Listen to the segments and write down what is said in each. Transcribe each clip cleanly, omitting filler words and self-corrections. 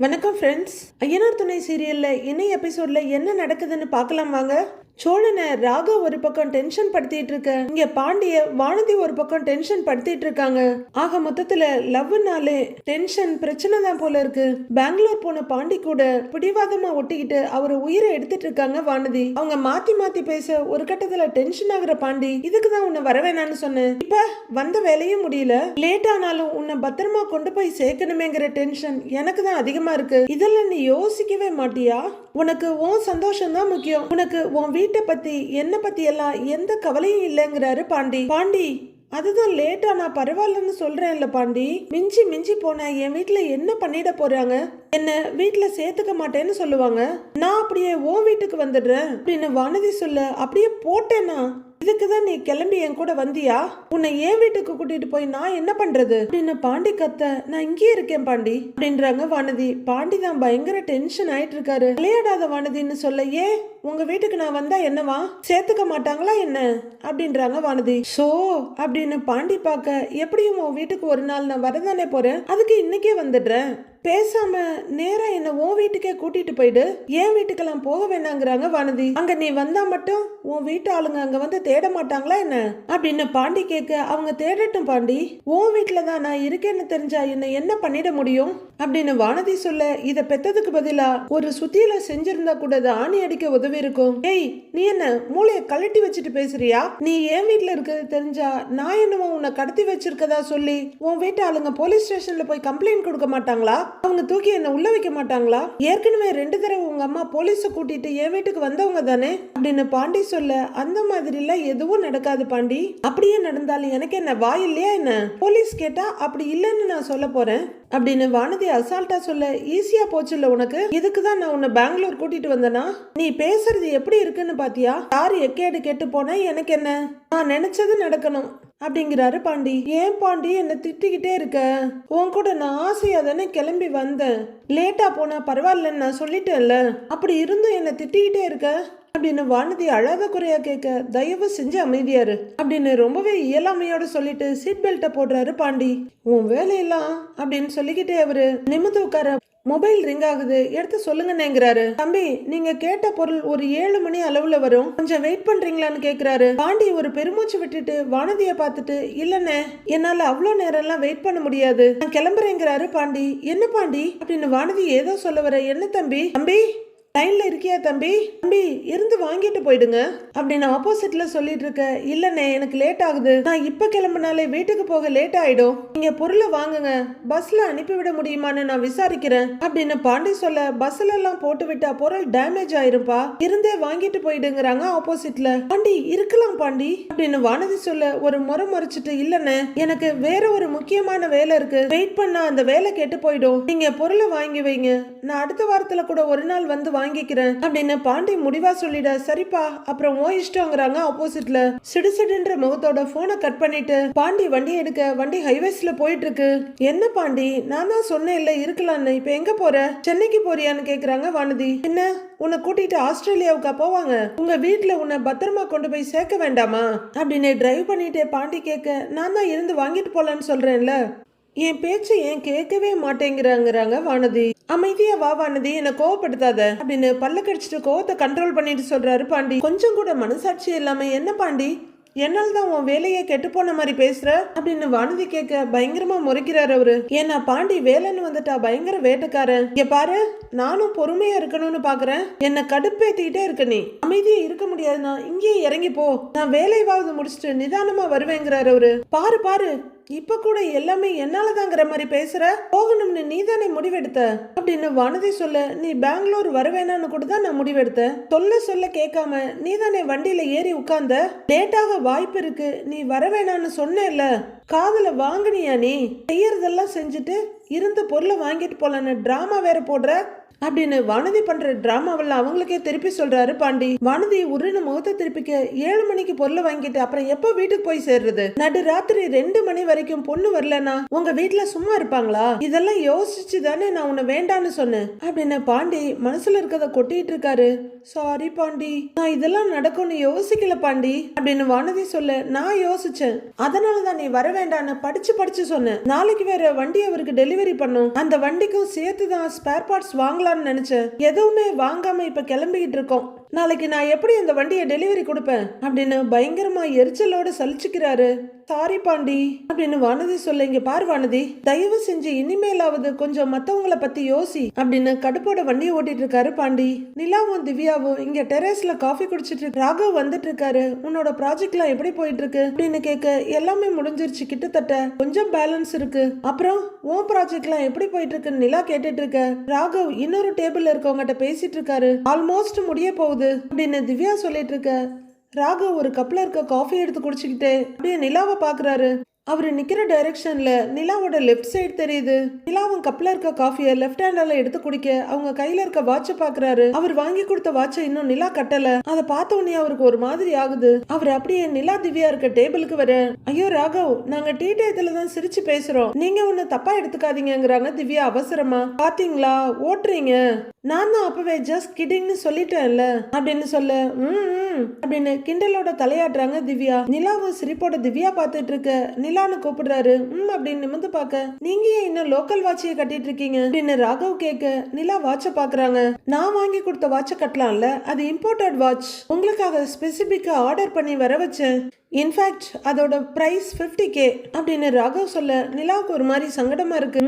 வணக்கம் ஃப்ரெண்ட்ஸ். ஐயனார் துணை சீரியல்ல இன்னைய எபிசோட்ல என்ன நடக்குதுன்னு பார்க்கலாம் வாங்க. சோழனை ராகா ஒரு பக்கம் டென்ஷன் படுத்திட்டு இருக்க, இங்க பாண்டிய வானதி ஒரு பக்கம் டென்ஷன் படுத்திட்டு இருக்காங்க. ஆக மொத்தத்துல லவ்னாலே டென்ஷன் பிரச்சனை தான் போல இருக்கு. பெங்களூர் போன பாண்டி கூட பிடிவாதமா ஒட்டிக்கிட்டு அவர் உயிரை எடுத்துட்டு இருக்காங்க வானதி. அவங்க மாத்தி மாத்தி பேச ஒரு கட்டத்துல டென்ஷன் ஆகுற பாண்டி, இதுக்கு தான் உன்னை வரவேணான்னு சொன்னேன், இப்ப வந்த வேலையும் முடியல, லேட் ஆனாலும் உன்னை பத்திரமா கொண்டு போய் சேர்க்கணுமேங்கிற டென்ஷன் எனக்கு தான் அதிகமா இருக்கு. இதெல்லாம் நீ யோசிக்கவே மாட்டியா? உனக்கு உன் சந்தோஷம் தான் முக்கியம். உனக்கு உன் வீட்டை பத்தி என்ன பத்தி எல்லாம் எந்த கவலையும் இல்லைங்கிறாரு பாண்டி. பாண்டி, அதுதான் லேட்டா நான் பரவாயில்லன்னு சொல்றேன்ல பாண்டி. மிஞ்சி மிஞ்சி போன என் வீட்டுல என்ன பண்ணிட போறாங்க? என்ன வீட்டுல சேர்த்துக்க மாட்டேன்னு சொல்லுவாங்க. நான் அப்படியே உன் வீட்டுக்கு வந்துடுறேன் அப்படின்னு வானதி சொல்ல, அப்படியே போட்டேன்னா இதுக்குதான் நீ கிளம்பி என் கூட வந்தியா? உன்னை என் வீட்டுக்கு கூட்டிட்டு போய் நான் என்ன பண்றது அப்படின்னு பாண்டி கத்த, நான் இங்கே இருக்கேன் பாண்டி அப்படின்றாங்க வானதி. பாண்டி தான் பயங்கர டென்ஷன் ஆயிட்டு இருக்காரு. விளையாடாத வானதின்னு சொல்ல, ஏன் உங்க வீட்டுக்கு நான் வந்தா என்னவா, சேர்த்துக்க மாட்டாங்களா என்ன அப்படின்றாங்க வானதி. சோ அப்படின்னு பாண்டி பார்க்க, எப்படியும் உன் வீட்டுக்கு ஒரு நாள் நான் வரதானே போறேன், அதுக்கு இன்னைக்கே வந்துடுறேன், பேசாம நேரா என்ன உன் வீட்டுக்கே கூட்டிட்டு போயிடு, என் வீட்டுக்கெல்லாம் போக வேணாங்கிறாங்க வானதி. அங்க நீ வந்தா மட்டும் உன் வீட்டு ஆளுங்க அங்க வந்து தேட மாட்டாங்களா என்ன அப்படின்னு பாண்டி கேட்க, அவங்க தேடட்டும் பாண்டி, உன் வீட்டுலதான் நான் இருக்கேன்னு தெரிஞ்சா என்ன பண்ணிட முடியும் அப்படின்னு வானதி சொல்ல, இத பெத்ததுக்கு பதிலா ஒரு சுத்தியில செஞ்சிருந்தா கூட ஆணி அடிக்க உதவி இருக்கும். ஏய், நீ என்ன மூளைய கழட்டி வச்சுட்டு பேசுறியா? நீ என் வீட்டுல இருக்கிறது தெரிஞ்சா நான் என்னவோ உன்னை கடத்தி வச்சிருக்கதா சொல்லி உன் வீட்டு ஆளுங்க போலீஸ் ஸ்டேஷன்ல போய் கம்ப்ளைண்ட் கொடுக்க மாட்டாங்களா? அவங்க தூக்கி என்ன உள்ள வைக்க மாட்டாங்களா? ஏற்கனவே 2 தடவை உங்க அம்மா போலீஸ கூட்டிட்டு என் வீட்டுக்கு வந்தவங்க தானே அப்படின்னு பாண்டி சொல்ல, அந்த மாதிரி எல்லாம் எதுவும் நடக்காது பாண்டி. அப்படியே நடந்தாலும் எனக்கு என்ன வாய் இல்லையா என்ன? போலீஸ் கேட்டா அப்படி இல்லைன்னு நான் சொல்ல போறேன் அப்படின்னு வானதி அசால்ட்டா சொல்ல, ஈஸியா போச்சுல்ல உனக்கு, இதுக்குதான் நான் உன்னை பெங்களூர் கூட்டிட்டு வந்தனா? நீ பேசுறது எப்படி இருக்குன்னு பாத்தியா? யாரு எக்கேடு கெட்டு போனா எனக்கு என்ன, நான் நினைச்சது நடக்கணும் அப்படிங்கிறாரு பாண்டி. ஏன் பாண்டி என்ன திட்டிக்கிட்டே இருக்க? உன் கூட நான் ஆசையா தானே கிளம்பி வந்தேன், லேட்டா போனா பரவாயில்லன்னு நான் சொல்லிட்டேன்ல, அப்படி இருந்தும் என்ன திட்டிக்கிட்டே இருக்க அப்படின்னு வானதி அழாத குறையா கேட்க, தயவு செஞ்சு அமைதியாரு அப்படின்னு ரொம்பவே இயலாமையோட சொல்லிட்டு சீட் பெல்ட்டை போடுறாரு பாண்டி. உன் வேலையெல்லாம் அப்படின்னு சொல்லிக்கிட்டே அவரு நிமிந்து உட்கார, மொபைல் ரிங் ஆகுது, எடுத்து சொல்லுங்கன்னுங்கிறாரு. தம்பி, நீங்க கேட்ட பொருள் ஒரு 7 மணி அளவுல வரும், கொஞ்சம் வெயிட் பண்றீங்களான்னு கேக்குறாரு. பாண்டி ஒரு பெருமூச்சு விட்டுட்டு வானதிய பார்த்துட்டு, இல்லண்ணே என்னால அவ்வளோ நேரம் எல்லாம் வெயிட் பண்ண முடியாது, நான் கிளம்புறேங்கிறாரு பாண்டி. என்ன பாண்டி அப்படின்னு வானதி ஏதோ சொல்ல வர, என்ன தம்பி, தம்பி லைன்ல இருக்கியா தம்பி, தம்பி இருந்து வாங்கிட்டு போயிடுங்க அப்படின்னு ஆப்போசிட்ல சொல்லிட்டு இருக்க, இல்லண்ணே எனக்கு லேட் ஆகுது, நான் இப்ப கிளம்பினாலே வீட்டுக்கு போக லேட் ஆயிடும், நீங்க பொருளை வாங்குங்க, பஸ்ல அனுப்பிவிட முடியுமான்னு நான் விசாரிக்கிறேன் அப்படின்னு பாண்டி சொல்ல, பஸ்ல எல்லாம் போட்டு விட்டா பொருள் டேமேஜ் ஆயிருப்பா, இருந்தே வாங்கிட்டு போயிடுங்கிறாங்க ஆப்போசிட்ல. பாண்டி இருக்கலாம் பாண்டி அப்படின்னு வானதி சொல்ல, ஒரு முறை மறைச்சிட்டு, இல்லண்ணே எனக்கு வேற ஒரு முக்கியமான வேலை இருக்கு, வெயிட் பண்ணா அந்த வேலை கெட்டு போயிடும், நீங்க பொருளை வாங்கி வைங்க, நான் அடுத்த வாரத்துல கூட ஒரு நாள் வந்து வாங்கிக்கிறேன் அப்படின்னு பாண்டி முடிவா சொல்லிட, சரிப்பா அப்புறம் ஓ இஷ்டங்கிறாங்க ஆப்போசிட்ல. சிடுசிடுன்ற முகத்தோட போனை கட் பண்ணிட்டு பாண்டி வண்டி எடுக்க, வண்டி ஹைவேஸ்ல போயிட்டு இருக்கு. என்ன பாண்டி, நான் தான் சொன்னேன் இல்ல இருக்கலாம்னு, இப்ப எங்க போற, சென்னைக்கு போறியான்னு கேக்குறாங்க வானதி. என்ன உன்னை கூட்டிட்டு ஆஸ்திரேலியாவுக்கா போவாங்க, உங்க வீட்டுல உன்னை பத்திரமா கொண்டு போய் சேர்க்க வேண்டாமா அப்படின்னு டிரைவ் பண்ணிட்டு பாண்டி கேட்க, நான் தான் இருந்து வாங்கிட்டு போலான்னு சொல்றேன்ல, என் பேச்சு ஏன் கேட்கவே மாட்டேங்கிறாங்க வானதி. அமைதியா வா வானதி, என்ன கோவப்படுத்தாத அப்படின்னு பல்ல கடிச்சிட்டு கோவத்தை கண்ட்ரோல் பண்ணிட்டு சொல்றாரு பாண்டி. கொஞ்சம் கூட மனசாட்சி இல்லாம, என்ன பாண்டி என்னால் தான் உன் வேலையை கெட்டு போன மாதிரி பேசுற அப்படின்னு வானதி கேட்க, பயங்கரமா முறைக்கிறாரு அவரு. ஏன்னா பாண்டி வேலைன்னு வந்துட்டா பயங்கர வேட்டக்காரன். இங்க பாரு, நானும் பொறுமையா இருக்கணும்னு பாக்குறேன், என்ன கடுப்பேத்திக்கிட்டே இருக்க, நீ அமைதியா இருக்க முடியாதுன்னா இங்கேயே இறங்கி போ, நான் வேலைவாவது முடிச்சுட்டு நிதானமா வருவேங்கிறாரு அவரு. பாரு பாரு, இப்ப கூட எல்லாமே என்னாலதாங்கிற மாதிரி பேசுற, போகணும்னு நீ தானே முடிவெடுத்த அப்படின்னு வானதி சொல்ல, நீ பெங்களூர் வரவேணான்னு கூட தான் நான் முடிவெடுத்தேன், சொல்ல கேட்காம நீ தானே வண்டியில ஏறி உட்கார்ந்த, லேட்டாக வாய்ப்பு இருக்கு, நீ வரவேணான்னு சொன்னேல்ல, காதல வாங்கினியா, நீ செய்யறதெல்லாம் செஞ்சுட்டு இருந்த பொருளை வாங்கிட்டு போலான்னு டிராமா வேற போடுற அப்படின்னு வானதி பண்ற டிராமாவில் அவங்களுக்கே திருப்பி சொல்றாரு பாண்டி. வானதி உருன்னு முகத்தை திருப்பிக்க 7 மணிக்கு பொருளை வாங்கிட்டு அப்புறம் எப்போ வீட்டுக்கு போய் சேர்றது? நடு ராத்திரி 2 மணி வரைக்கும் பொண்ணு வரலனா உங்க வீட்டுல சும்மா இருப்பாங்களா? இதெல்லாம் யோசிச்சு தானே நான் உன்னை வேண்டான்னு சொன்னேன் அப்படின்னு பாண்டி மனசுல இருக்கத கொட்டிட்டு இருக்காரு. சாரி பாண்டி, நான் இதெல்லாம் நடக்கும்னு யோசிக்கல பாண்டி அப்படின்னு வானதி சொல்ல, நான் யோசிச்சேன், அதனாலதான் நீ வர வேண்டான்னு படிச்சு சொன்னேன். நாளைக்கு வேற வண்டி அவருக்கு டெலிவரி பண்ணும், அந்த வண்டிக்கும் சேர்த்துதான் ஸ்பேர் பார்ட்ஸ் வாங்கலாம்னு நினைச்சேன். எதுவுமே வாங்காம இப்ப கிளம்பிக்கிட்டு இருக்கோம். நாளைக்கு நான் எப்படி அந்த வண்டியை டெலிவரி கொடுப்பேன் அப்படின்னு பயங்கரமா எரிச்சலோட சலிச்சுக்கிறாரு. சாரி பாண்டி அப்படின்னு வானதி சொல்ல, இங்க பாரு வானதி, தயவு செஞ்சு இனிமேலாவது கொஞ்சம் மத்தவங்கள பத்தி யோசி அப்படின்னு கடுப்போட வண்டியை ஓட்டிட்டு இருக்காரு பாண்டி. நிலாவும் திவ்யாவும் இங்க டெரேஸ்ல காஃபி குடிச்சிட்டு ராகவ் வந்துட்டு இருக்காரு. உன்னோட ப்ராஜெக்ட்லாம் எப்படி போயிட்டு இருக்கு அப்படின்னு கேட்க, எல்லாமே முடிஞ்சிருச்சு, கிட்டத்தட்ட கொஞ்சம் பேலன்ஸ் இருக்கு. அப்புறம் உன் ப்ராஜெக்ட்லாம் எப்படி போயிட்டு இருக்குன்னு நிலா கேட்டுட்டு இருக்க. ராகவ் இன்னொரு டேபிள்ல இருக்கவங்ககிட்ட பேசிட்டு இருக்காரு. ஆல்மோஸ்ட் முடிய போகுது அப்படின்னு திவ்யா சொல்லிட்டு இருக்க. ராகவ் ஒரு கப்ல இருக்க காஃபி எடுத்து குடிச்சுக்கிட்டே அப்படியே நிலாவை பாக்குறாரு. அவரு நிக்கிற டைரக்ஷன்ல நிலாவோட லெஃப்ட் சைடு தெரியுது. நிலாவும் கப்ல இருக்க காஃபியை லெஃப்ட் ஹேண்டால எடுத்து குடிக்க அவங்க கையில இருக்க வாட்ச பாக்குறாரு. அவர் வாங்கி கொடுத்த வாட்சை இன்னும் நிலா கட்டல. அதை பார்த்த உடனே அவருக்கு ஒரு மாதிரி ஆகுது. அவர் அப்படியே நிலா திவ்யா இருக்க டேபிளுக்கு வர, ஐயோ ராகவ், நாங்க டீ டயத்துல தான் சிரிச்சு பேசுறோம், நீங்க ஒண்ணு தப்பா எடுத்துக்காதீங்கிறாங்க திவ்யா அவசரமா. பாத்தீங்களா ஓட்டுறீங்க, நான் தான் அப்பவே ஜஸ்ட் கிடிங்னு சொல்லிட்டேன்ல அப்படின்னு சொல்ல, அப்படின்னு கிண்டலோட தலையாட்டுறாங்க திவ்யா. நிலாவும் சிரிப்போட திவ்யா பார்த்துட்டு இருக்க. நிலான்னு கூப்பிடுறாரு. அப்படின்னு நிமிந்து பார்க்க, நீங்க ஏன் இன்னும் லோக்கல் வாட்சியை கட்டிட்டு இருக்கீங்க அப்படின்னு ராகவ் கேட்க, நிலா வாட்ச பாக்குறாங்க. நான் வாங்கி கொடுத்த வாட்ச கட்டலாம்ல, அது இம்போர்ட்டட் வாட்ச், உங்களுக்காக ஸ்பெசிபிக்கா ஆர்டர் பண்ணி வர வச்சேன். இன்ஃபேக்ட் அதோட பிரைஸ் 50K அப்படின்னு ராகவ் சொல்ல, நிலாவுக்கு ஒரு மாதிரி சங்கடமா இருக்கு.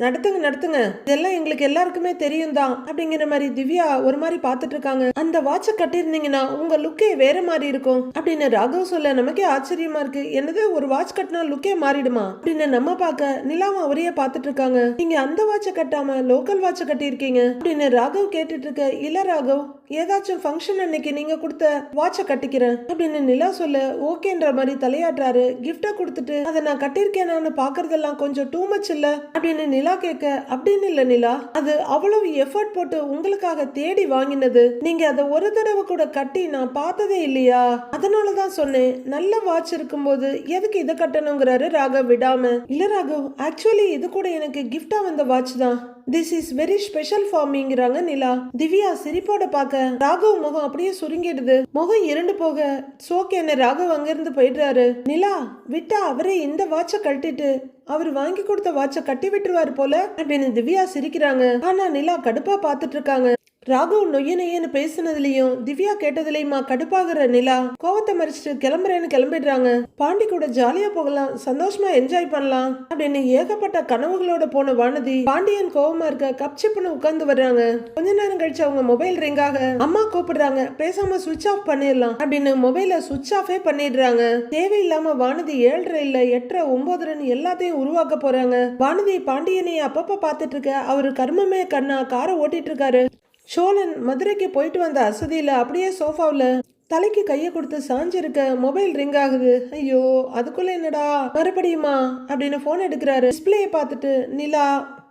நடத்துங்க, இதெல்லாம் எங்களுக்கு எல்லாருக்குமே தெரியும் தான் அப்படிங்கிற மாதிரி திவ்யா ஒரு மாதிரி பார்த்துட்டு இருக்காங்க. அந்த வாட்சை கட்டியிருந்தீங்கன்னா உங்க லுக்கே வேற மாதிரி இருக்கும் அப்படின்னு ராகவ் சொல்ல, நமக்கே ஆச்சரியமா இருக்கு. என்னது, ஒரு வாட்ச் கட்டினா லுக்கே மாறிடுமா அப்படின்னு நம்ம பார்க்க, நிலாவும் அவரையே பார்த்துட்டு இருக்காங்க. நீங்க அந்த வாட்சை கட்டாம லோக்கல் வாட்சை கட்டியிருக்கீங்க அப்படின்னு ராகவ் கேட்டுட்டு இருக்க. இல்ல ராகவ், ஏதாச்சும் ஃபங்க்ஷன் அன்னைக்கு நீங்க கொடுத்த வாட்சை கட்டிக்கிறேன் அப்படின்னு நிலா சொல்ல, ஓகேன்ற மாதிரி தலையாட்டுறாரு. கிஃப்டா கொடுத்துட்டு அதை நான் கட்டியிருக்கேனான்னு பாக்குறதெல்லாம் கொஞ்சம் டூ மச் இல்ல அப்படின்னு நிலா கேட்க, அப்படின்னு இல்ல நிலா, அது அவ்வளவு எஃபர்ட் போட்டு உங்களுக்காக தேடி வாங்கினது, நீங்க அதை ஒரு தடவை கூட கட்டி நான் பார்த்ததே இல்லையா, அதனாலதான் சொன்னேன், நல்ல வாட்ச் இருக்கும்போது எதுக்கு இதை கட்டணுங்கிறாரு ராகவ் விடாம. இல்ல ராகவ், ஆக்சுவலி இது கூட எனக்கு கிஃப்டா வந்த வாட்ச் தான், this is very special for மீங்கிறாங்க நிலா. திவ்யா சிரிப்போட பார்க்க ராகவ் முகம் அப்படியே சுருங்கிடுது. முகம் இருண்டு போக, சோகேன்னு ராகவ் அங்கிருந்து போயிடுறாரு. நிலா விட்டா அவரே இந்த வாட்சை கட்டிட்டு அவர் வாங்கி கொடுத்த வாட்சை கட்டி விட்டுருவாரு போல அப்படின்னு திவ்யா சிரிக்கிறாங்க. ஆனா நிலா கடுப்பா பார்த்துட்டு இருக்காங்க. ராகவ் நொய்யன்னு பேசுனதுலயும் திவ்யா கேட்டதுலயுமா கடுப்பாகிற நிலா கோவத்தை மறைச்சிட்டு கிளம்புறேன்னு கிளம்பிடுறாங்க. பாண்டி கூட ஜாலியா போகலாம், சந்தோஷமா என்ஜாய் பண்ணலாம் அப்படின்னு ஏகப்பட்ட கனவுகளோட போன வானதி பாண்டியன் கோவமா இருக்க கப்சிப்புன்னு உட்கார்ந்து வர்றாங்க. கொஞ்ச நேரம் கழிச்சு அவங்க மொபைல் ரிங் ஆக, அம்மா கூப்பிடுறாங்க, பேசாம சுவிட்ச் ஆஃப் பண்ணிடலாம் அப்படின்னு மொபைல சுவிட்ச் ஆஃபே பண்ணிடுறாங்க. தேவையில்லாம வானதி 7:30 இல்ல 8:30 9:30 எல்லாத்தையும் உருவாக்க போறாங்க. வானதி பாண்டியனை அப்பப்ப பார்த்துட்டு இருக்க. அவரு கர்மமே கண்ணா காரை ஓட்டிட்டு இருக்காரு. சோழன் மதுரைக்கு போயிட்டு வந்த அசதியில அப்படியே சோஃபாவில் தலைக்கு கையை கொடுத்து சாஞ்சிருக்க. மொபைல் ரிங் ஆகுது. ஐயோ, அதுக்குள்ள என்னடா மறுபடியுமா அப்படின்னு போன் எடுக்கிறாரு. டிஸ்பிளேயை பார்த்துட்டு நிலா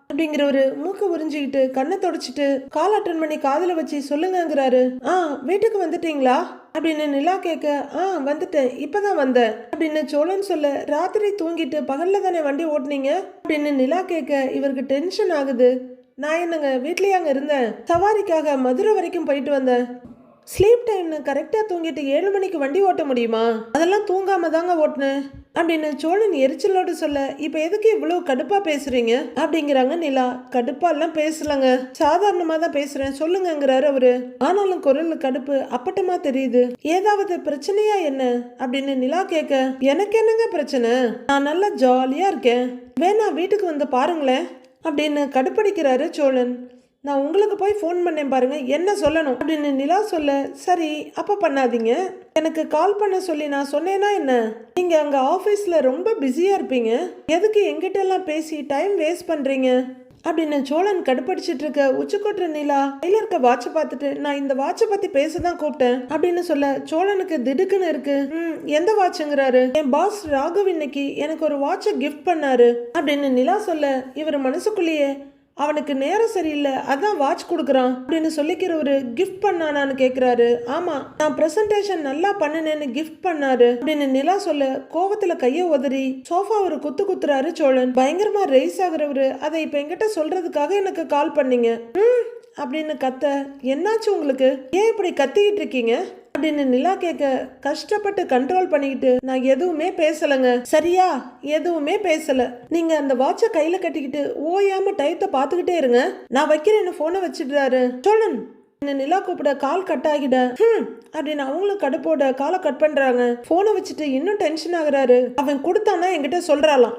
அப்படிங்கிறவரு மூக்க உறிஞ்சிக்கிட்டு கண்ணை தொடச்சிட்டு கால் அட்டன் பண்ணி காதுல வச்சு சொல்லுங்கிறாரு. வீட்டுக்கு வந்துட்டீங்களா அப்படின்னு நிலா கேட்க, வந்துட்டேன், இப்பதான் வந்தேன் அப்படின்னு சோழன் சொல்ல, ராத்திரி தூங்கிட்டு பகல்ல தானே வண்டி ஓட்டுனீங்க அப்படின்னு நிலா கேட்க இவருக்கு டென்ஷன் ஆகுது. நான் என்னங்க வீட்லயே அங்கே இருந்தேன், சவாரிக்காக மதுரை வரைக்கும் போயிட்டு வந்தேன். ஸ்லீப் டைம்னு கரெக்டாக தூங்கிட்டு 7 மணிக்கு வண்டி ஓட்ட முடியுமா? அதெல்லாம் தூங்காம தாங்க ஓட்டினேன் அப்படின்னு சோழன் எரிச்சலோடு சொல்ல, இப்போ எதுக்கு இவ்வளோ கடுப்பாக பேசுறீங்க அப்படிங்கிறாங்க நிலா. கடுப்பாலாம் பேசலங்க, சாதாரணமாக தான் பேசுறேன் சொல்லுங்கிறாரு அவரு. ஆனாலும் குரல் கடுப்பு அப்பட்டமா தெரியுது. ஏதாவது பிரச்சனையா என்ன அப்படின்னு நிலா கேட்க, எனக்கு என்னங்க பிரச்சனை, நான் நல்லா ஜாலியாக இருக்கேன், வேணா வீட்டுக்கு வந்து பாருங்களேன் அப்படின்னு கடுப்படிக்கிறாரு சோழன். நான் உங்களுக்கு போய் ஃபோன் பண்ணேன் பாருங்க, என்ன சொல்லணும் அப்படின்னு நிலா சொல்ல, சரி அப்ப பண்ணாதீங்க, எனக்கு கால் பண்ண சொல்லி நான் சொன்னேன்னா என்ன, நீங்க அங்க ஆபீஸ்ல ரொம்ப பிஸியா இருப்பீங்க, எதுக்கு எங்கிட்ட எல்லாம் பேசி டைம் வேஸ்ட் பண்றீங்க அப்படின்னு சோழன் கடுப்படிச்சிட்டு இருக்க. உச்சிக்கொட்டுற நிலா கையில இருக்க வாட்சை பார்த்துட்டு, நான் இந்த வாட்சை பத்தி பேசதான் கூப்பிட்டேன் அப்படின்னு சொல்ல, சோழனுக்கு திடுக்குன்னு இருக்கு. எந்த வாட்சுங்கிறாரு? என் பாஸ் ராகவ் இன்னைக்கு எனக்கு ஒரு வாட்சை கிஃப்ட் பண்ணாரு அப்படின்னு நிலா சொல்ல, இவர் மனசுக்குள்ளேயே அவனுக்கு நேரம் சரியில்லை அதான் வாட்ச் கொடுக்குறான் அப்படின்னு சொல்லிக்கிறவரு கிஃப்ட் பண்ணானான்னு கேக்குறாரு. ஆமா, நான் பிரசன்டேஷன் நல்லா பண்ணினேன்னு கிஃப்ட் பண்ணாரு அப்படின்னு நிலா சொல்ல கோவத்துல கைய உதறி சோஃபா ஒரு குத்து குத்துறாரு சோழன். பயங்கரமா ரைஸ் ஆகுறவரு, அதை இப்ப என்கிட்ட சொல்றதுக்காக எனக்கு கால் பண்ணீங்க அப்படின்னு கத்த. என்னாச்சு உங்களுக்கு, ஏன் இப்படி கத்திக்கிட்டு இருக்கீங்க அப்படின்னு நிலா கேட்க கஷ்டப்பட்டு கண்ட்ரோல் பண்ணிக்கிட்டு நான் எதுவுமே பேசலங்க. சரியா, எதுவுமே பேசல. நீங்க அந்த வாட்சை கையில கட்டிக்கிட்டு ஓயாம டயத்தை பாத்துக்கிட்டே இருங்க, நான் வைக்கிறேன்னு போனை வச்சிடுறாரு சோழன். நிலா கூப்பிட கால் கட் ஆகிட அப்படின்னு அவங்களும் கடுப்போட காலை கட் பண்றாங்க. போனை வச்சுட்டு இன்னும் டென்ஷன் ஆகுறாரு. அவன் கொடுத்தானா என்கிட்ட சொல்றாளாம்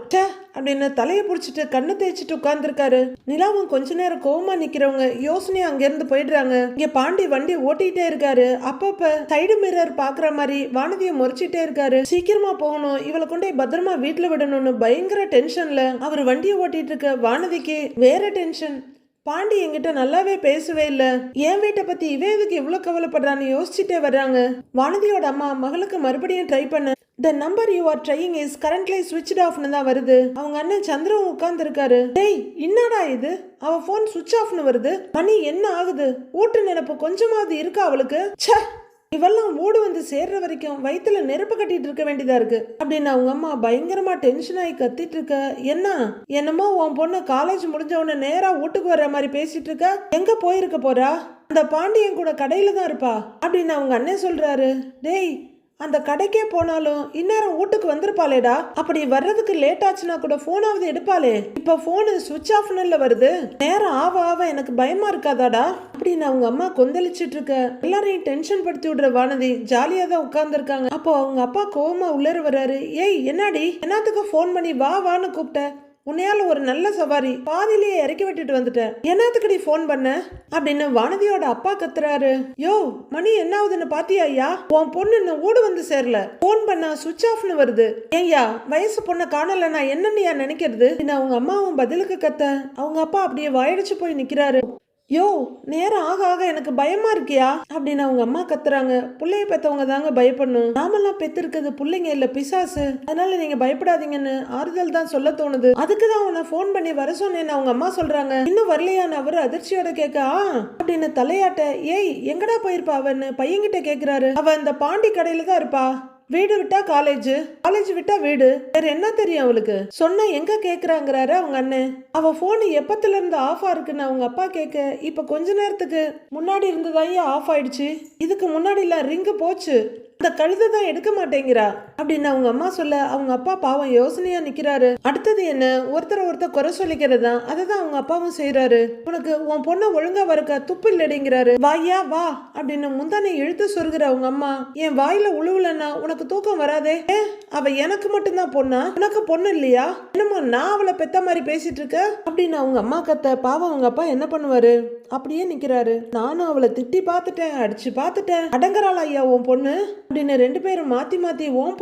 அப்படின்னு தலையை புடிச்சிட்டு கண்ணு தேய்ச்சிட்டு உட்கார்ந்துருக்காரு. நிலாவும் கொஞ்ச நேரம் கோவமா நிக்கிறவங்க யோசனையா அங்க இருந்து போயிடுறாங்க. இங்க பாண்டி வண்டி ஓட்டிட்டே இருக்காரு. அப்பப்ப சைடு மிரர் பாக்குற மாதிரி வானதியை முறைச்சிட்டே இருக்காரு. சீக்கிரமா போகணும், இவளை கொண்டே பத்திரமா வீட்டுல விடணும்னு பயங்கர டென்ஷன்ல அவர் வண்டியை ஓட்டிட்டு இருக்க வானதிக்கு வேற டென்ஷன். பாண்டி என்கிட்ட நல்லாவே பேசவே இல்ல, என் வீட்டை பத்தி இவ எதுக்கு இவ்வளவு கவலைப்படுறான்னு யோசிச்சுட்டே வர்றாங்க. வானதியோட அம்மா மகளுக்கு மறுபடியும் ட்ரை பண்ண The number you are trying is currently switched offனு தான் வருது. அவங்க அண்ணன் சந்திரன் உட்கார்ந்து இருக்காரு. டேய் என்னடா இது, அவ போன் சுவிட்ச் ஆஃப்னு வருது. மணி என்ன ஆகுது, ஊட்டு நினைப்பு கொஞ்சமாவது இருக்கா அவளுக்கு? ச்சே, இவெல்லாம் ஊடு வந்து சேர்ற வரைக்கும் வயிற்றுல நெருப்பு கட்டிட்டு இருக்க வேண்டியதா இருக்கு அப்படின்னு அவங்க அம்மா பயங்கரமா டென்ஷன் ஆகி கத்திட்டு இருக்க. என்னமோ உன் பொண்ணு காலேஜ் முடிஞ்ச உடனே நேரா வீட்டுக்கு வர்ற மாதிரி பேசிட்டு இருக்க, எங்க போயிருக்க போறா? அந்த பாண்டியன் கூட கடையில தான் இருப்பா அப்படின்னு அவங்க அண்ணன் சொல்றாரு. டேய், அந்த கடைக்கே போனாலும் இந்நேரம் வீட்டுக்கு வந்திருப்பாளேடா, அப்படி வர்றதுக்கு லேட் ஆச்சுன்னா கூட போனாவது எடுப்பாளே. இப்ப போனு சுவிட்ச் ஆஃப்ல வருது, நேரம் ஆவ ஆவ எனக்கு பயமா இருக்காதாடா அப்படின்னு அவங்க அம்மா கொந்தளிச்சிட்டு இருக்க. எல்லாரையும் டென்ஷன் படுத்தி விடுற வானதி ஜாலியா தான் உட்கார்ந்து இருக்காங்க. அப்போ அவங்க அப்பா கோவமா உள்ளர வர்றாரு. ஏய் என்னடி, என்னத்துக்கு போன் பண்ணி வா வான்னு கூப்பிட்ட? உன்னையால ஒரு நல்ல சவாரி பாதிலேயே இறக்கி விட்டுட்டு வந்துட்டேன், என்னத்துக்கடி போன் பண்ண அப்படின்னு வானதியோட அப்பா கத்துறாரு. யோ மணி என்ன ஆகுதுன்னு பாத்தியா ஐயா, உன் பொண்ணு இன்னும் ஊடு வந்து சேரல, போன் பண்ணா சுவிட்ச் ஆஃப்னு வருது. ஏய்யா வயசு பொண்ணை காணல, நான் என்னன்னுயா நினைக்கிறது? அவங்க அம்மாவும் பதிலுக்கு கத்த அவங்க அப்பா அப்படியே வாயடிச்சு போய் நிக்கிறாரு. யோ நேரம் ஆக ஆக எனக்கு பயமா இருக்கியா அப்படின்னு அவங்க அம்மா கத்துறாங்க. பிள்ளைய பெத்தவங்க தாங்க பயப்படணும், நாமெல்லாம் பெத்திருக்கிறது பிள்ளைங்க இல்ல பிசாசு, அதனால நீங்க பயப்படாதீங்கன்னு ஆறுதல் தான் சொல்ல தோணுது. அதுக்குதான் உன்னை போன் பண்ணி வர சொன்னேன்னு அவங்க அம்மா சொல்றாங்க. இன்னும் வரலையான்னு அவரு அதிர்ச்சியோட கேட்க அப்படின்னு தலையாட்ட. ஏய் எங்கடா போயிருப்பா அவன்னு பையன்கிட்ட கேக்குறாரு. அவ அந்த பாண்டி கடையில தான் இருப்பா, வீடு விட்டா காலேஜ், காலேஜ் விட்டா வீடு, வேற என்ன தெரியும் அவளுக்கு, சொன்ன எங்க கேக்குறாங்கிறாரு அவங்க அண்ணன். அவ போன் எப்பத்துல இருந்து ஆஃபா இருக்குன்னு அவங்க அப்பா கேட்க, இப்ப கொஞ்ச நேரத்துக்கு முன்னாடி இருந்ததாயே ஆஃப் ஆயிடுச்சு, இதுக்கு முன்னாடி எல்லாம் ரிங்கு போச்சு, அந்த கழுதை தான் எடுக்க மாட்டேங்கிறா அப்படின்னு அவங்க அம்மா சொல்ல அவங்க அப்பா பாவம் யோசனையா நிக்கிறாரு. அடுத்தது என்ன, ஒருத்தர் குறை சொல்லிக்கிறது தான், அததான் அவங்க அப்பாவும் செய்யறாரு. உனக்கு உன் பொண்ணை ஒழுங்கா வரக்க துப்பு இல்லடிங்கிறாரு. வாயா வா அப்படின்னு முந்தானை இழுத்து சொருகிற அவங்க அம்மா, என் வாயில உழுவுலன்னா உனக்கு தூக்கம் வராதே, அவ எனக்கு மட்டும்தான் பொண்ணா, உனக்கு பொண்ணு இல்லையா, என்னமோ நான் அவளை பெத்த மாதிரி பேசிட்டு இருக்க அப்படின்னு அவங்க அம்மா கத்த. பாவம் அவங்க அப்பா என்ன பண்ணுவாரு, அப்படியே நிக்கிறாரு. நானும் அவளை திட்டி பார்த்துட்டேன், அடிச்சு பார்த்துட்டேன், அடங்குறாள் ஐயா உன் பொண்ணு அப்படின்னு ரெண்டு பேரும் மாத்தி மாத்தி ஓம்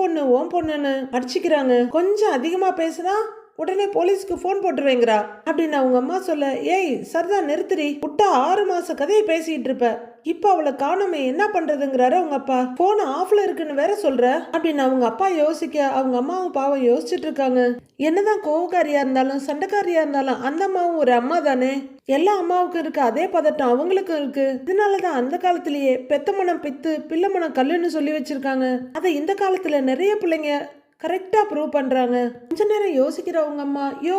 பொண்ணுன்னு அடிச்சுக்கிறாங்க. கொஞ்சம் அதிகமா பேசுனா உடனே போலீஸ்க்கு போன் போட்டுருவேங்கிறா அப்படின்னு அவங்க அம்மா சொல்ல. ஏய் சரிதா நிறுத்திரி, விட்டா 6 மாச கதையை பேசிட்டு இருப்ப, இப்ப அவளை காணோமே என்ன பண்றதுங்கிறாரு அவங்க அப்பா. போன் ஆஃப்ல இருக்குன்னு வேற சொல்ற அப்படின்னு அவங்க அப்பா யோசிக்க அவங்க அம்மாவும் பாவம் யோசிச்சுட்டு இருக்காங்க. என்னதான் கோவக்காரியா இருந்தாலும் சண்டைக்காரியா இருந்தாலும் அந்த அம்மாவும் ஒரு அம்மா தானே, எல்லா அம்மாவுக்கும் இருக்கு அதே பதட்டம் அவங்களுக்கும் இருக்கு. இதனாலதான் அந்த காலத்திலேயே பெத்த மனம் பித்து பிள்ளை மனம் கல்லுன்னு சொல்லி வச்சிருக்காங்க. அதை இந்த காலத்துல நிறைய பிள்ளைங்க கரெக்டா ப்ரூவ் பண்றாங்க. கொஞ்ச நேரம் யோசிக்கிறவங்க அம்மா, யோ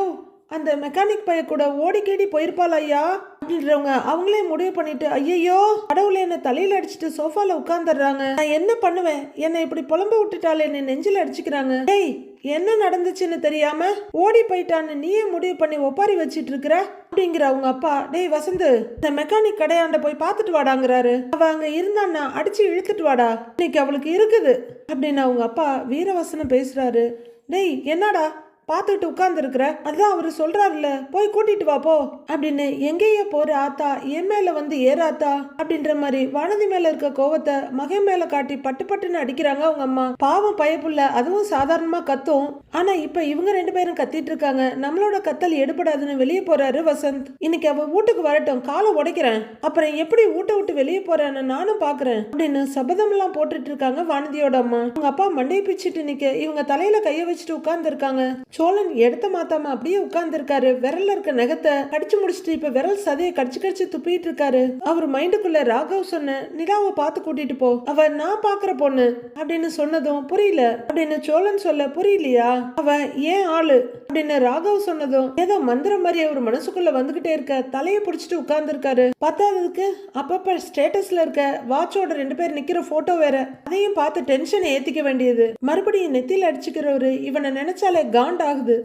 அந்த மெக்கானிக் பைய கூட ஓடி கேடி போயிருப்பாள் ஐயா அப்படின்றவங்க அவங்களே முடிவு பண்ணிட்டு, ஐயோ கடவுளே என்ன தலையில அடிச்சுட்டு சோஃபால உட்கார்ந்துடுறாங்க, நான் என்ன பண்ணுவேன், என்னை இப்படி புலம்ப விட்டுட்டாலே என்ன நெஞ்சில அடிச்சுக்கிறாங்க. டேய் என்ன நடந்துச்சுன்னு தெரியாம ஓடி போயிட்டான்னு நீயே முடிவு பண்ணி ஒப்பாரி வச்சிட்டு இருக்கிற அப்படிங்கிற அவங்க அப்பா. டேய் வசந்து, இந்த மெக்கானிக் கடையாண்ட போய் பார்த்துட்டு வாடாங்கிறாரு. அவ அங்க இருந்தான்னா அடிச்சு இழுத்துட்டு வாடா, இன்னைக்கு அவளுக்கு இருக்குது அப்படின்னு அவங்க அப்பா வீரவசனம் பேசுறாரு. டேய் என்னடா பார்த்துட்டு உட்கார்ந்து இருக்கிற, அதான் அவரு சொல்றாருல போய் கூட்டிட்டு வா போ அப்படின்னு. எங்கேயோ போற ஆத்தா என் மேல வந்து ஏறாத்தா அப்படின்ற மாதிரி வானதி மேல இருக்க கோவத்தை மகன் மேல காட்டி பட்டு பட்டுன்னு அடிக்கிறாங்க அவங்க அம்மா. பாவம் பயப்புள்ள அதுவும் சாதாரணமா கத்தும். ஆனா இப்ப இவங்க ரெண்டு பேரும் கத்திட்டு இருக்காங்க. நம்மளோட கத்தல் எடுபடாதுன்னு வெளியே போறாரு வசந்த். இன்னைக்கு அவ வீட்டுக்கு வரட்டும், காலை உடைக்கிறேன், அப்புறம் எப்படி வீட்டை விட்டு வெளியே போறேன்னு நானும் பாக்குறேன் அப்படின்னு சபதம் எல்லாம் போட்டுட்டு இருக்காங்க வானதியோட அம்மா. அவங்க அப்பா மண்டையை பிச்சுட்டு நிக்க இவங்க தலையில கைய வச்சுட்டு உட்கார்ந்து இருக்காங்க. சோழன் எடுத்த மாத்தாம அப்படியே உட்கார்ந்துருக்காரு. விரல்ல இருக்க நகத்தை கடிச்சு முடிச்சுட்டு இப்ப விரல் சதையை கடிச்சு கடிச்சு துப்பிட்டு இருக்காரு. அவர் மைண்டுக்குள்ள ராகவ் சொன்ன நிலாவை பார்த்து கூட்டிட்டு போ, அவ நான் பாக்குற பொண்ணு அப்படின்னு சொன்னதும் புரியல அப்படின்னு சோழன் சொல்ல, புரியலையா அவ ஏன் ஆளு அப்படின்னு ராகவ் சொன்னதும் ஏதோ மந்திரம் மாதிரி அவர் மனசுக்குள்ள வந்துகிட்டே இருக்க தலையை பிடிச்சிட்டு உட்கார்ந்து இருக்காரு. பத்தாததுக்கு அப்பப்ப ஸ்டேட்டஸ்ல இருக்க வாட்சோட 2 பேர் நிக்கிற போட்டோ வேற, அதையும் பார்த்து டென்ஷனை ஏத்திக்க வேண்டியது. மறுபடியும் நெத்தியில அடிச்சுக்கிறவரு இவனை நினைச்சாலே காண்ட் ஆகுது.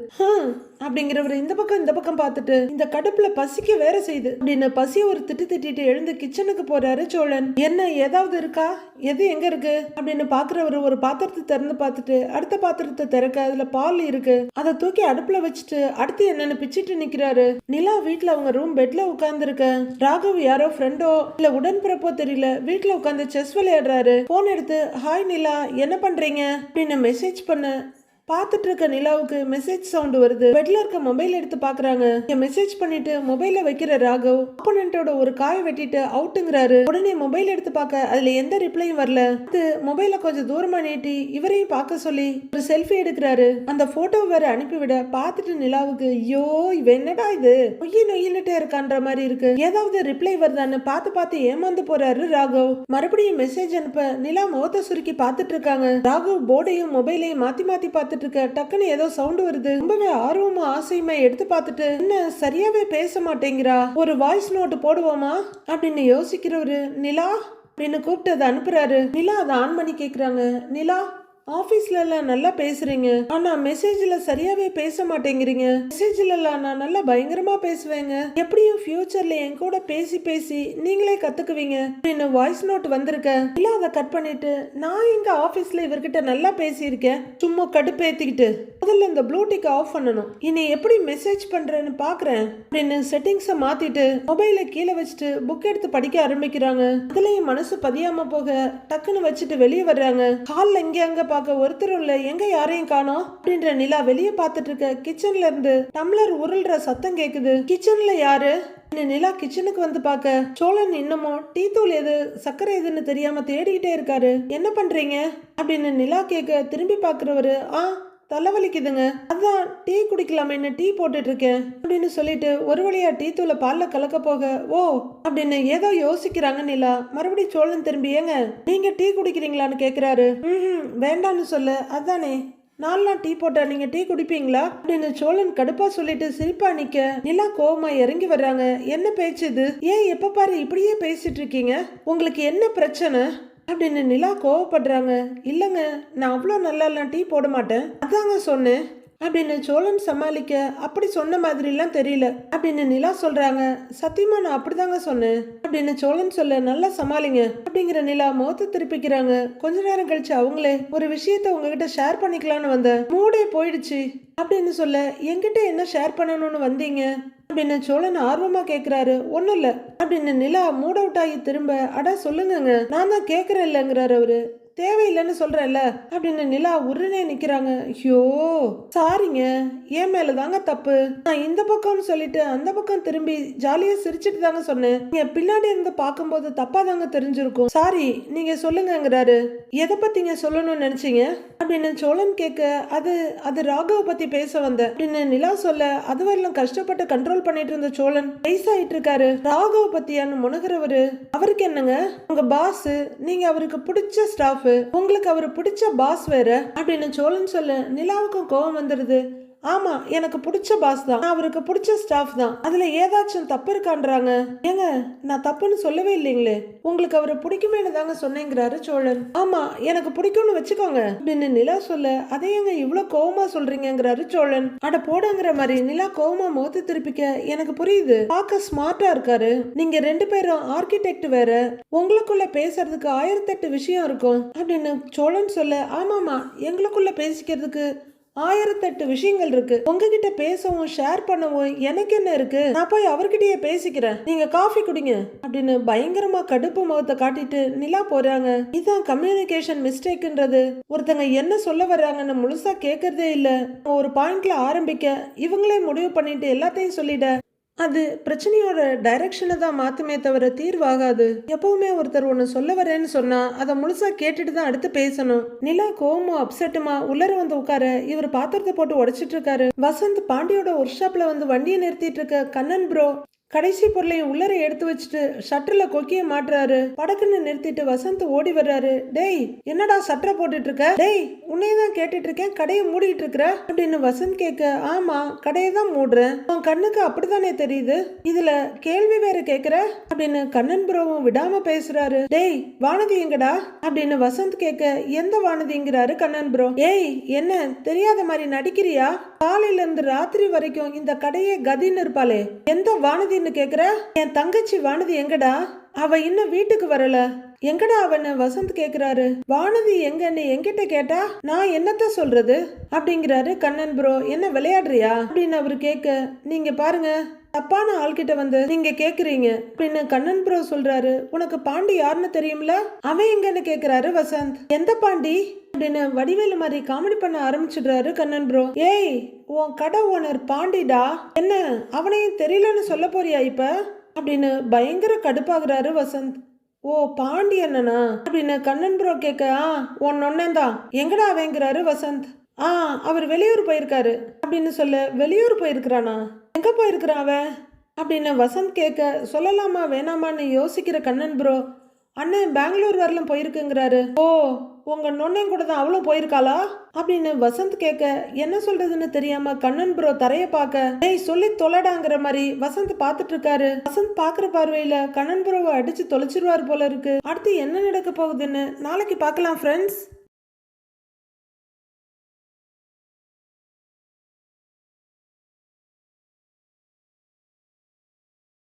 அப்படிங்கிறவர் இந்த பக்கம் பார்த்துட்டு இந்த கடுப்புல பசிக்க வேற செய்யுது அப்படின்னு பசிய ஒரு திட்டிட்டு எழுந்து கிச்சனுக்கு போறாரு சோழன். என்ன ஏதாவது இருக்கா, எது எங்க இருக்கு அப்படின்னு பாக்குறவரு ஒரு பாத்திரத்தை திறந்து பார்த்துட்டு அடுத்த பாத்திரத்தை திறக்க அதுல பால் இருக்கு. அதை தூக்கி அடுப்புல வச்சுட்டு அடுத்து என்னன்னு பிச்சிட்டு நிக்கிறாரு. நிலா வீட்டுல அவங்க ரூம் பெட்ல உட்கார்ந்து இருக்க. ராகவ் யாரோ ஃப்ரெண்டோ இல்ல உடன்பிறப்போ தெரியல வீட்டுல உட்கார்ந்து செஸ் விளையாடுறாரு. போன் எடுத்து ஹாய் நிலா என்ன பண்றீங்க அப்படின்னு மெசேஜ் பண்ண பார்த்துட்டு இருக்க நிலாவுக்கு மெசேஜ் சவுண்ட் வருது. பெட்ல இருக்க மொபைல் எடுத்து பாக்குறாங்க. மெசேஜ் பண்ணிட்டு மொபைல வைக்கிற ராகவ் ஆப்போனன்ட்டோட ஒரு காய வெட்டிட்டு அவுட்டுங்கிறாரு. உடனே மொபைல் எடுத்து பார்க்க அதுல எந்த ரிப்ளையும் வரல. மொபைல கொஞ்சம் தூரமா நீட்டி இவரையும் பார்க்க சொல்லி ஒரு செல்ஃபி எடுக்கிறாரு. அந்த போட்டோ வேற அனுப்பிவிட பார்த்துட்டு நிலாவுக்கு ஐயோ இவ என்னடா இது நொய்யிட்டே இருக்கான்ற மாதிரி இருக்கு, ஏதாவது ரிப்ளை வருதான்னு பார்த்து ஏமாந்து போறாரு ராகவ். மறுபடியும் மெசேஜ் அனுப்ப நிலா முகத்தை சுருக்கி பார்த்துட்டு இருக்காங்க. ராகவ் போர்டையும் மொபைலையும் மாத்தி பார்த்துட்டு இருக்க. டக்குன்னு ஏதோ சவுண்ட் வருது. ரொம்பவே ஆர்வமா ஆசையுமா எடுத்து பார்த்துட்டு என்ன சரியாவே பேச மாட்டேங்கிறா, ஒரு வாய்ஸ் நோட் போடுவோமா அப்படின்னு யோசிக்கிறவரு நிலா அப்படின்னு கூப்பிட்டு அதை அனுப்புறாரு. நிலா அதை ஆன் பண்ணி கேக்குறாங்க. நிலா ஆபீஸ்ல எல்லாம் நல்லா பேசுறீங்க, ஆனா மெசேஜ்ல சரியாவே பேச மாட்டேங்கிறீங்க. மெசேஜ்ல எல்லாம் நான் நல்லா பயங்கரமா பேசுவேங்க, எப்படியும் ஃபியூச்சர்ல என் கூட பேசி நீங்களே கத்துக்குவீங்க அப்படின்னு வாய்ஸ் நோட் வந்திருக்க. இல்ல அதை கட் பண்ணிட்டு நான் எங்க ஆபீஸ்ல இவர்கிட்ட நல்லா பேசியிருக்கேன், சும்மா கடுப்பேத்திக்கிட்டு முதல்ல இந்த ப்ளூடிக் ஆஃப் பண்ணணும், இனி எப்படி மெசேஜ் பண்றேன்னு பாக்குறேன் அப்படின்னு செட்டிங்ஸை மாத்திட்டு மொபைல கீழே வச்சுட்டு புக் எடுத்து படிக்க ஆரம்பிக்கிறாங்க. அதுலயும் மனசு பதியாம போக டக்குன்னு வச்சுட்டு வெளியே வர்றாங்க. ஹால்ல இங்க அங்க பார்க்க ஒருத்தரும் இல்ல, எங்க யாரையும் காணோம் அப்படின்ற நிலா வெளியே பார்த்துட்டு இருக்க. கிச்சன்ல இருந்து டம்ளர் உருள்ற சத்தம் கேக்குது. கிச்சன்ல யாரு நிலா கிச்சனுக்கு வந்து பார்க்க சோழன் இன்னமும் டீ தூள் எது சர்க்கரை எதுன்னு தெரியாம தேடிக்கிட்டே இருக்காரு. என்ன பண்றீங்க அப்படின்னு நிலா கேட்க திரும்பி பாக்குறவரு தலைவலிக்குதுங்க, அதான் டீ குடிக்கலாமேன்னு டீ போட்டுட்டு இருக்கேன் அப்படின்னு சொல்லிட்டு ஒரு வழியா டீ தூளை பால்ல கலக்க போக ஓ அப்படின்னு ஏதோ யோசிக்கிறாங்க நிலா. மறுபடியும் சோழன் திரும்பி ஏங்க நீங்க டீ குடிக்கிறீங்களான்னு கேக்குறாரு. வேண்டான்னு சொல்ல, அதானே நான்லாம் டீ போட்டா நீங்க டீ குடிப்பீங்களா அப்படின்னு சோழன் கடுப்பா சொல்லிட்டு சிரிப்பா நிக்க. நிலா கோவமா இறங்கி வர்றாங்க. என்ன பேச்சு இது, ஏன் எப்ப பாரு இப்படியே பேசிட்டு இருக்கீங்க, உங்களுக்கு என்ன பிரச்சனை அப்படின்னு நிலா கோவப்படுறாங்க. இல்லைங்க நான் அவ்வளோ நல்லா டீ போட மாட்டேன், அதாங்க சொன்னேன் அப்படின்னு சோழன் சமாளிக்க. அப்படி சொன்ன மாதிரிலாம் தெரியல அப்படின்னு நிலா சொல்றாங்க. சத்தியமா நான் அப்படிதாங்க சொன்னேன் அப்படின்னு சோழன் சொல்ல, நல்லா சமாளிங்க அப்படிங்கிற நிலா முகத்தை திருப்பிக்கிறாங்க. கொஞ்ச நேரம் கழிச்சு அவங்களே ஒரு விஷயத்த உங்ககிட்ட ஷேர் பண்ணிக்கலான்னு வந்தேன், மூடே போயிடுச்சு அப்படின்னு சொல்ல, என்கிட்ட என்ன ஷேர் பண்ணணும்னு வந்தீங்க அப்படின்னு சோழன் ஆர்வமா கேக்குறாரு. ஒண்ணும் இல்ல அப்படின்னு நிலா மூட் அவுட் ஆகி திரும்ப, அடா சொல்லுங்க நான் தான் கேக்குறேன் இல்லைங்கிறாரு அவரு. தேவையில்லைன்னு சொல்றேன்ல அப்படின்னு நிலா உருனே நிக்கிறாங்க. ஐயோ சாரிங்க, என் மேலதாங்க தப்பு, நான் இந்த பக்கம்னு சொல்லிட்டு அந்த பக்கம் திரும்பி ஜாலியா சிரிச்சிட்டு தாங்க சொன்னேன், நீங்க பின்னாடி இருந்து பார்க்கும்போது தப்பா தாங்க தெரிஞ்சிருக்கும், சாரி நீங்க சொல்லுங்கிறாரு. எதை பத்திங்க சொல்லணும்னு நினைச்சீங்க அப்படின்னு சோழன் கேட்க, அது ராகவ் பத்தி பேச வந்த அப்படின்னு நிலா சொல்ல, அதுவரையிலும் கஷ்டப்பட்டு கண்ட்ரோல் பண்ணிட்டு இருந்த சோழன் வயசாயிட்டு இருக்காரு, ராகவ் பத்தியான்னு முனகிறவரு. அவருக்கு என்னங்க உங்க பாஸ், நீங்க அவருக்கு பிடிச்ச ஸ்டாஃப், உங்களுக்கு அவரு பிடிச்ச பாஸ் வேற அப்படின்னு சோழன் சொல்ல நிலாவுக்கும் கோபம் வந்துருது. ஆமா எனக்கு பிடிச்ச பாஸ் தான், அவருக்கு பிடிச்ச ஸ்டாஃப் தான், அதுல ஏதாச்சும் தப்பு இருக்கான்றாங்க. ஏங்க நான் தப்புன்னு சொல்லவே இல்லைங்களே, உங்களுக்கு அவரை பிடிக்குமேனு தாங்க சொன்னேங்கிறாரு சோழன். ஆமா எனக்கு பிடிக்கும்னு வச்சுக்கோங்க அப்படின்னு நிலா சொல்ல, அதே எங்க இவ்வளவு கோவமா சொல்றீங்கிறாரு சோழன். அட போடங்கிற மாதிரி நிலா கோவமா முகத்தை திருப்பிக்க, எனக்கு புரியுது பார்க்க ஸ்மார்ட்டா இருக்காரு, நீங்க 2 பேரும் ஆர்கிடெக்ட் வேற, உங்களுக்குள்ள பேசுறதுக்கு 1008 விஷயம் இருக்கும் அப்படின்னு சோழன் சொல்ல, ஆமாமா எங்களுக்குள்ள பேசிக்கிறதுக்கு 1008 விஷயங்கள் இருக்கு, உங்ககிட்ட பேசவும் ஷேர் பண்ணவும் எனக்கு என்ன இருக்கு, நான் போய் அவர்கிட்டயே பேசிக்கிறேன், நீங்க காஃபி குடிங்க அப்படின்னு பயங்கரமா கடுப்பு முகத்தை காட்டிட்டு நிலா போறாங்க. இதுதான் கம்யூனிகேஷன் மிஸ்டேக்ன்றது, ஒருத்தங்க என்ன சொல்ல வர்றாங்கன்னு முழுசா கேட்கறதே இல்ல, ஒரு பாயிண்ட்ல ஆரம்பிக்க இவங்களே முடிவு பண்ணிட்டு எல்லாத்தையும் சொல்லிட அது பிரச்சனையோட டைரக்ஷனை தான் மாத்துமே தவிர தீர்வாகாது. எப்பவுமே ஒருத்தர் ஒன்று சொல்ல வரேன்னு சொன்னா அதை முழுசா கேட்டுட்டு தான் அடுத்து பேசணும். நிலா கோவமும் அப்செட்டுமா உள்ளர வந்து உட்கார இவர் பாத்திரத்தை போட்டு உடைச்சிட்டு இருக்காரு. வசந்த் பாண்டியோட ஒர்க் ஷாப்ல வந்து வண்டியை நிறுத்திட்டு இருக்க கண்ணன் ப்ரோ கடைசி பொருளையும் உள்ளர எடுத்து வச்சுட்டு ஷட்டர்ல கொக்கிய மாட்டுறாரு. படக்குன்னு நிறுத்திட்டு வசந்த் ஓடி வர்றாரு. டேய் என்னடா ஷட்டரை போட்டுட்டு இருக்க? டேய் உன்னையே தான் கேட்டுட்டு இருக்கேன், கடையை மூடிட்டு இருக்கிற அப்படின்னு வசந்த் கேட்க, ஆமா கடையை தான் மூடுறேன், உன் கண்ணுக்கு அப்படித்தானே தெரியுது, இதுல கேள்வி வேற கேக்குற அப்படின்னு கண்ணன் ப்ரோவும் விடாம பேசுறாரு. டேய் வானதி எங்கடா அப்படின்னு வசந்த் கேட்க, எந்த வானதிங்கிறாரு கண்ணன் ப்ரோ. ஏய் என்ன தெரியாத மாதிரி நடிக்கிறியா? காலையில இருந்து ராத்திரி வரைக்கும் இந்த கடையே கதின்னு இருப்பாளே, எந்த வானதி கேக்குற? என் தங்கச்சி வானதி எங்கடா? அவ இன்னும் வீட்டுக்கு வரல, எங்கடா அவன்னு வசந்த் கேக்குறாரு. வானதி எங்கன்னு என்கிட்ட கேட்டா நான் என்னத்த சொல்றது அப்படிங்கிறாரு கண்ணன் ப்ரோ. என்ன விளையாடுறியா அப்படின்னு அவரு கேட்க, நீங்க பாருங்க தப்பான ஆள்கிட்ட வந்து நீங்க கேக்குறீங்க அப்படின்னு கண்ணன் ப்ரோ சொல்றாரு. உனக்கு பாண்டி யாருன்னு தெரியும்ல? அவன் எங்கன்னு கேக்குறாரு வசந்த். எந்த பாண்டி அப்படின்னு வடிவேலு மாதிரி காமெடி பண்ண ஆரம்பிச்சிடுறாரு கண்ணன் ப்ரோ. ஏய் உன் கடை ஓனர் பாண்டிடா, என்ன அவனையும் தெரியலன்னு சொல்ல போறியா இப்ப அப்படின்னு பயங்கர கடுப்பாகிறாரு வசந்த். ஓ பாண்டி அண்ணனா அப்படின்னு கண்ணன் ப்ரோ கேட்க, உன் ஒன்னேந்தான் எங்கடா அவங்கிறாரு வசந்த். அவர் வெளியூர் போயிருக்காரு அப்படின்னு சொல்ல, வெளியூர் போயிருக்கிறானா, எங்க போயிருக்கிறான் அவன் அப்படின்னு வசந்த் கேட்க, சொல்லலாமா வேணாமான்னு யோசிக்கிற கண்ணன் ப்ரோ, அண்ணன் பெங்களூர் வரலாம் போயிருக்குங்கிறாரு. ஓ உங்க நொன்னையும் கூட தான் அவளும் போயிருக்காளா அப்படின்னு வசந்த் கேட்க, என்ன சொல்றதுன்னு தெரியாம கண்ணன் ப்ரோ தரைய பார்க்க, டேய் சொல்லி தொலைடாங்கிற மாதிரி வசந்த் பார்த்துட்டு இருக்காரு. வசந்த் பாக்குற பார்வையில கண்ணன் ப்ரோவை அடிச்சு தொலைச்சிருவார் போல இருக்கு. அடுத்து என்ன நடக்க போகுதுன்னு நாளைக்கு பார்க்கலாம் ஃப்ரெண்ட்ஸ்.